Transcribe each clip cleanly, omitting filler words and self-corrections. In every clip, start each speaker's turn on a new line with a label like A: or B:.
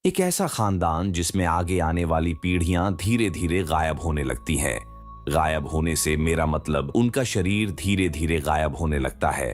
A: एक ऐसा खानदान जिसमें आगे आने वाली पीढ़ियां धीरे धीरे गायब होने लगती हैं। गायब होने से मेरा मतलब उनका शरीर धीरे धीरे गायब होने लगता है।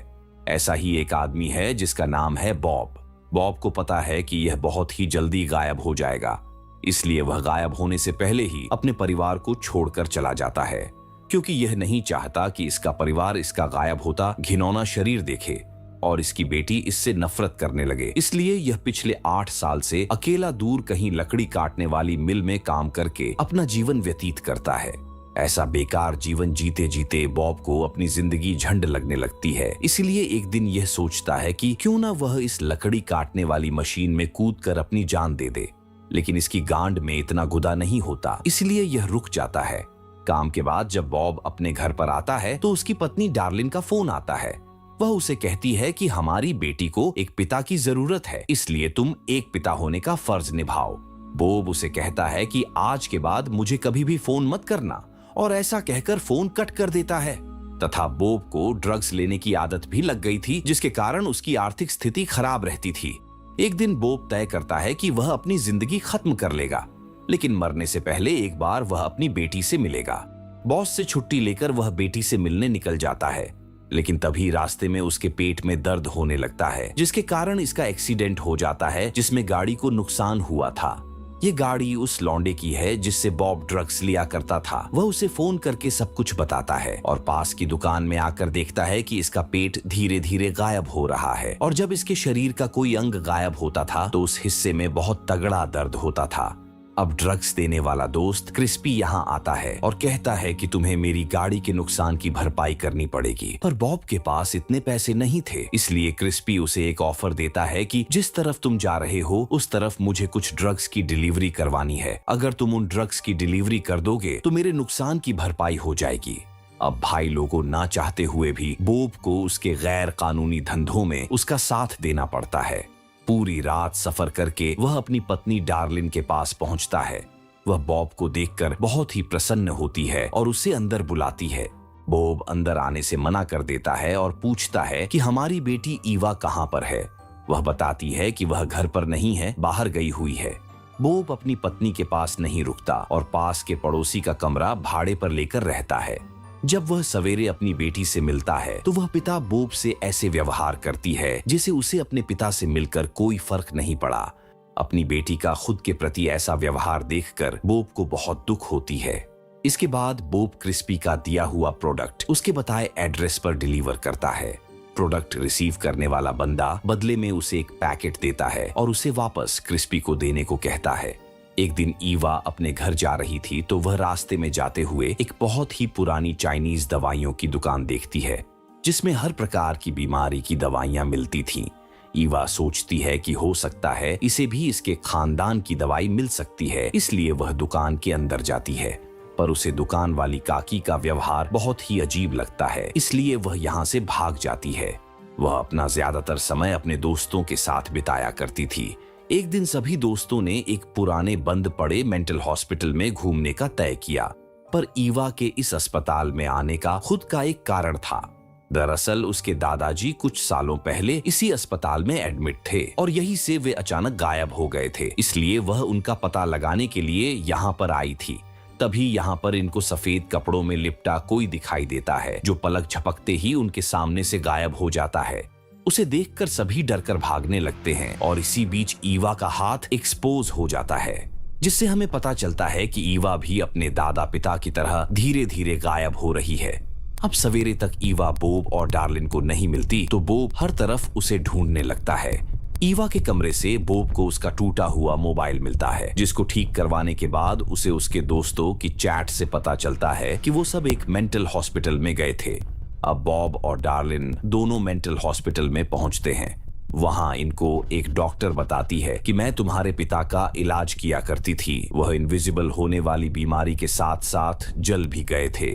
A: ऐसा ही एक आदमी है जिसका नाम है बॉब। बॉब को पता है कि यह बहुत ही जल्दी गायब हो जाएगा, इसलिए वह गायब होने से पहले ही अपने परिवार को छोड़कर चला जाता है, क्योंकि यह नहीं चाहता कि इसका परिवार इसका गायब होता घिनौना शरीर देखे और इसकी बेटी इससे नफरत करने लगे। इसलिए यह पिछले 8 साल से अकेला दूर कहीं लकड़ी काटने वाली मिल में काम करके अपना जीवन व्यतीत करता है। ऐसा बेकार जीवन जीते जीते बॉब को अपनी जिंदगी झंड लगने लगती है। इसलिए एक दिन यह सोचता है कि क्यों ना वह इस लकड़ी काटने वाली मशीन में कूदकर अपनी जान दे दे, लेकिन इसकी गांड में इतना गुदा नहीं होता, इसलिए यह रुक जाता है। काम के बाद जब बॉब अपने घर पर आता है तो उसकी पत्नी डार्लिन का फोन आता है। वह उसे कहती है कि हमारी बेटी को एक पिता की जरूरत है, इसलिए तुम एक पिता होने का फर्ज निभाओ। बॉब उसे कहता है कि आज के बाद मुझे कभी भी फोन मत करना, और ऐसा कहकर फोन कट कर देता है। तथा बॉब को ड्रग्स लेने की आदत भी लग गई थी, जिसके कारण उसकी आर्थिक स्थिति खराब रहती थी। एक दिन बॉब तय करता है कि वह अपनी जिंदगी खत्म कर लेगा, लेकिन मरने से पहले एक बार वह अपनी बेटी से मिलेगा। बॉस से छुट्टी लेकर वह बेटी से मिलने निकल जाता है, लेकिन तभी रास्ते में उसके पेट में दर्द होने लगता है, जिसके कारण इसका एक्सीडेंट हो जाता है, जिसमें गाड़ी को नुकसान हुआ था। ये गाड़ी उस लौंडे की है जिससे बॉब ड्रग्स लिया करता था। वह उसे फोन करके सब कुछ बताता है और पास की दुकान में आकर देखता है कि इसका पेट धीरे धीरे गायब हो रहा है, और जब इसके शरीर का कोई अंग गायब होता था तो उस हिस्से में बहुत तगड़ा दर्द होता था। अब ड्रग्स देने वाला दोस्त क्रिस्पी यहाँ आता है और कहता है कि तुम्हें मेरी गाड़ी के नुकसान की भरपाई करनी पड़ेगी, पर बॉब के पास इतने पैसे नहीं थे। इसलिए क्रिस्पी उसे एक ऑफर देता है कि जिस तरफ तुम जा रहे हो उस तरफ मुझे कुछ ड्रग्स की डिलीवरी करवानी है। अगर तुम उन ड्रग्स की डिलीवरी कर दोगे तो मेरे नुकसान की भरपाई हो जाएगी। अब भाई लोगों ना चाहते हुए भी बॉब को उसके गैर कानूनी धंधों में उसका साथ देना पड़ता है। पूरी रात सफर करके वह अपनी पत्नी डार्लिन के पास पहुंचता है। वह बॉब को देखकर बहुत ही प्रसन्न होती है और उसे अंदर बुलाती है। बॉब अंदर आने से मना कर देता है और पूछता है कि हमारी बेटी ईवा कहाँ पर है। वह बताती है कि वह घर पर नहीं है, बाहर गई हुई है। बॉब अपनी पत्नी के पास नहीं रुकता और पास के पड़ोसी का कमरा भाड़े पर लेकर रहता है। जब वह सवेरे अपनी बेटी से मिलता है तो वह पिता बॉब से ऐसे व्यवहार करती है जैसे उसे अपने पिता से मिलकर कोई फर्क नहीं पड़ा। अपनी बेटी का खुद के प्रति ऐसा व्यवहार देखकर बॉब को बहुत दुख होती है। इसके बाद बॉब क्रिस्पी का दिया हुआ प्रोडक्ट उसके बताए एड्रेस पर डिलीवर करता है। प्रोडक्ट रिसीव करने वाला बंदा बदले में उसे एक पैकेट देता है और उसे वापस क्रिस्पी को देने को कहता है। एक दिन ईवा अपने घर जा रही थी तो वह रास्ते में जाते हुए एक बहुत ही पुरानी चाइनीज दवाइयों की दुकान देखती है, जिसमें हर प्रकार की बीमारी की दवाइयां मिलती थीं। ईवा सोचती है कि हो सकता है इसे भी इसके खानदान की दवाई मिल सकती है, इसलिए वह दुकान के अंदर जाती है। पर उसे दुकान वाली काकी का व्यवहार बहुत ही अजीब लगता है, इसलिए वह यहाँ से भाग जाती है। वह अपना ज्यादातर समय अपने दोस्तों के साथ बिताया करती थी। एक दिन सभी दोस्तों ने एक पुराने बंद पड़े मेंटल हॉस्पिटल में घूमने का तय किया, पर ईवा के इस अस्पताल में आने का खुद का एक कारण था। दरअसल उसके दादाजी कुछ सालों पहले इसी अस्पताल में एडमिट थे और यहीं से वे अचानक गायब हो गए थे, इसलिए वह उनका पता लगाने के लिए यहाँ पर आई थी। तभी यहाँ पर इनको सफेद कपड़ों में लिपटा कोई दिखाई देता है, जो पलक झपकते ही उनके सामने से गायब हो जाता है। उसे देखकर सभी डरकर भागने लगते हैं और इसी बीच ईवा का हाथ एक्सपोज हो जाता है, जिससे हमें पता चलता है कि ईवा भी अपने दादा पिता की तरह धीरे धीरे गायब हो रही है। अब सवेरे तक ईवा बॉब और डार्लिन को नहीं मिलती तो बॉब हर तरफ उसे ढूंढने लगता है। ईवा के कमरे से बॉब को उसका टूटा हुआ मोबाइल मिलता है, जिसको ठीक करवाने के बाद उसे उसके दोस्तों की चैट से पता चलता है कि वो सब एक मेंटल हॉस्पिटल में गए थे। अब बॉब और डार्लिन दोनों मेंटल हॉस्पिटल में पहुंचते हैं। वहां इनको एक डॉक्टर बताती है कि मैं तुम्हारे पिता का इलाज किया करती थी। वह इनविजिबल होने वाली बीमारी के साथ साथ जल भी गए थे।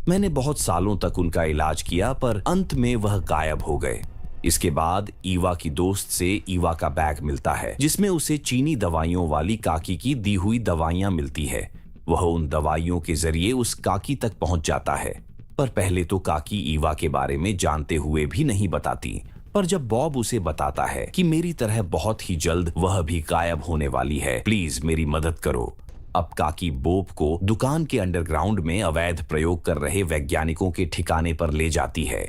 A: मैंने बहुत सालों तक उनका इलाज किया, पर अंत में वह गायब हो गए। इसके बाद ईवा की दोस्त से ईवा का बैग मिलता है, जिसमें उसे चीनी दवाइयों वाली काकी की दी हुई दवाइयां मिलती है। वह उन दवाइयों के जरिए उस काकी तक पहुंच जाता है, पर पहले तो काकी ईवा के बारे में जानते हुए भी नहीं बताती, पर जब बॉब उसे बताता है कि मेरी तरह बहुत ही जल्द वह भी गायब होने वाली है, प्लीज मेरी मदद करो। अब काकी बॉब को दुकान के अंडरग्राउंड में अवैध प्रयोग कर रहे वैज्ञानिकों के ठिकाने पर ले जाती है।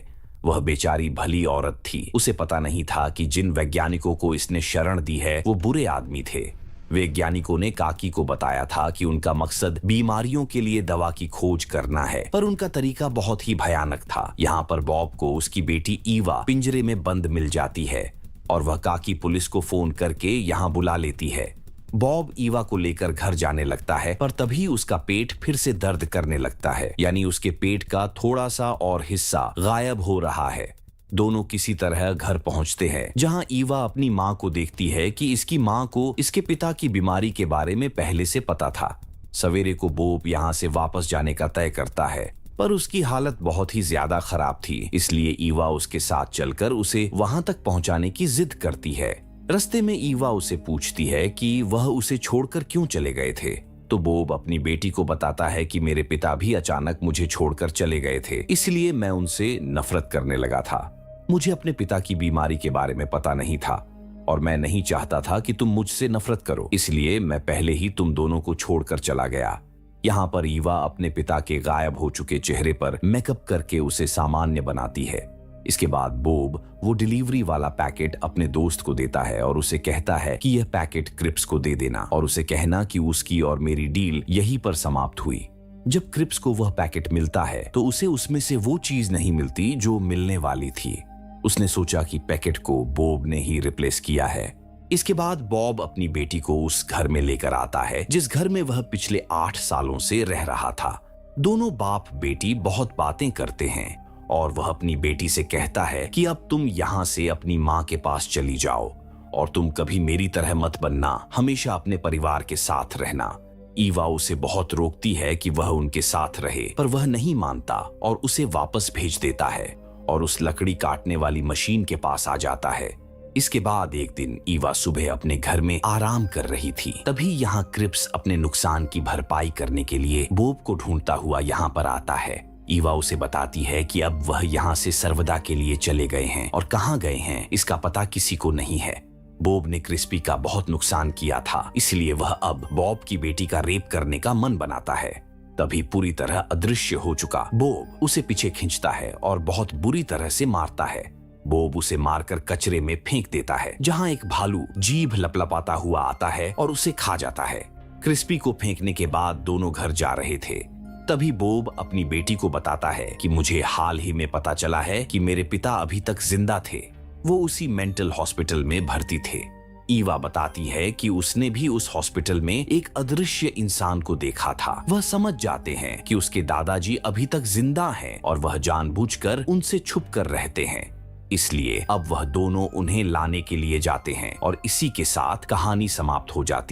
A: वह बेचारी भली औरत थी, उसे पता नहीं था कि जिन वैज्ञानिकों को इसने शरण दी है वो बुरे आदमी थे। वैज्ञानिकों ने काकी को बताया था कि उनका मकसद बीमारियों के लिए दवा की खोज करना है, पर उनका तरीका बहुत ही भयानक था। यहाँ पर बॉब को उसकी बेटी ईवा पिंजरे में बंद मिल जाती है और वह काकी पुलिस को फोन करके यहाँ बुला लेती है। बॉब ईवा को लेकर घर जाने लगता है, पर तभी उसका पेट फिर से दर्द करने लगता है, यानी उसके पेट का थोड़ा सा और हिस्सा गायब हो रहा है। दोनों किसी तरह घर पहुंचते हैं, जहां ईवा अपनी मां को देखती है कि इसकी मां को इसके पिता की बीमारी के बारे में पहले से पता था। सवेरे को बॉब यहां से वापस जाने का तय करता है, पर उसकी हालत बहुत ही ज्यादा खराब थी, इसलिए ईवा उसके साथ चलकर उसे वहां तक पहुंचाने की जिद करती है। रास्ते में ईवा उसे पूछती है कि वह उसे छोड़कर क्यों चले गए थे, तो बॉब अपनी बेटी को बताता है कि मेरे पिता भी अचानक मुझे छोड़कर चले गए थे, इसलिए मैं उनसे नफरत करने लगा था। मुझे अपने पिता की बीमारी के बारे में पता नहीं था और मैं नहीं चाहता था कि तुम मुझसे नफरत करो, इसलिए मैं पहले ही तुम दोनों को छोड़कर चला गया। यहाँ पर ईवा अपने पिता के गायब हो चुके चेहरे पर मेकअप करके उसे सामान्य बनाती है। इसके बाद बॉब वो डिलीवरी वाला पैकेट अपने दोस्त को देता है और उसे कहता है कि यह पैकेट क्रिप्स को दे देना और उसे कहना कि उसकी और मेरी डील यहीं पर समाप्त हुई। जब क्रिप्स को वह पैकेट मिलता है तो उसे उसमें से वो चीज नहीं मिलती जो मिलने वाली थी। उसने सोचा कि पैकेट को बॉब ने ही रिप्लेस किया है। इसके बाद बॉब अपनी बेटी को उस घर में लेकर आता है जिस घर में वह पिछले 8 सालों से रह रहा था। दोनों बाप बेटी बहुत बातें करते हैं और वह अपनी बेटी से कहता है कि अब तुम यहाँ से अपनी माँ के पास चली जाओ और तुम कभी मेरी तरह मत बनना, हमेशा अपने परिवार के साथ रहना। ईवा उसे बहुत रोकती है कि वह उनके साथ रहे, पर वह नहीं मानता और उसे वापस भेज देता है और उस लकड़ी काटने वाली मशीन के पास आ जाता है। इसके बाद एक दिन ईवा सुबह अपने घर में आराम कर रही थी, तभी यहाँ क्रिप्स अपने नुकसान की भरपाई करने के लिए बॉब को ढूंढता हुआ यहाँ पर आता है। ईवा उसे बताती है कि अब वह यहाँ से सर्वदा के लिए चले गए हैं और कहाँ गए हैं इसका पता किसी को नहीं है। बॉब ने क्रिस्पी का बहुत नुकसान किया था, इसलिए वह अब बॉब की बेटी का रेप करने का मन बनाता है। तभी पूरी तरह अदृश्य हो चुका बॉब उसे पीछे खींचता है और बहुत बुरी तरह से मारता है। बॉब उसे मारकर कचरे में फेंक देता है, जहां एक भालू जीभ लपलपाता हुआ आता है और उसे खा जाता है। क्रिस्पी को फेंकने के बाद दोनों घर जा रहे थे। तभी बॉब अपनी बेटी को बताता है कि मुझे हाल ही में पता चला है कि मेरे पिता अभी तक जिंदा थे, वो उसी मेंटल हॉस्पिटल में भर्ती थे। ईवा बताती है कि उसने भी उस हॉस्पिटल में एक अदृश्य इंसान को देखा था। वह समझ जाते हैं कि उसके दादाजी अभी तक जिंदा हैं और वह जानबूझकर उनसे छुप कर रहते हैं, इसलिए अब वह दोनों उन्हें लाने के लिए जाते हैं और इसी के साथ कहानी समाप्त हो जाती है।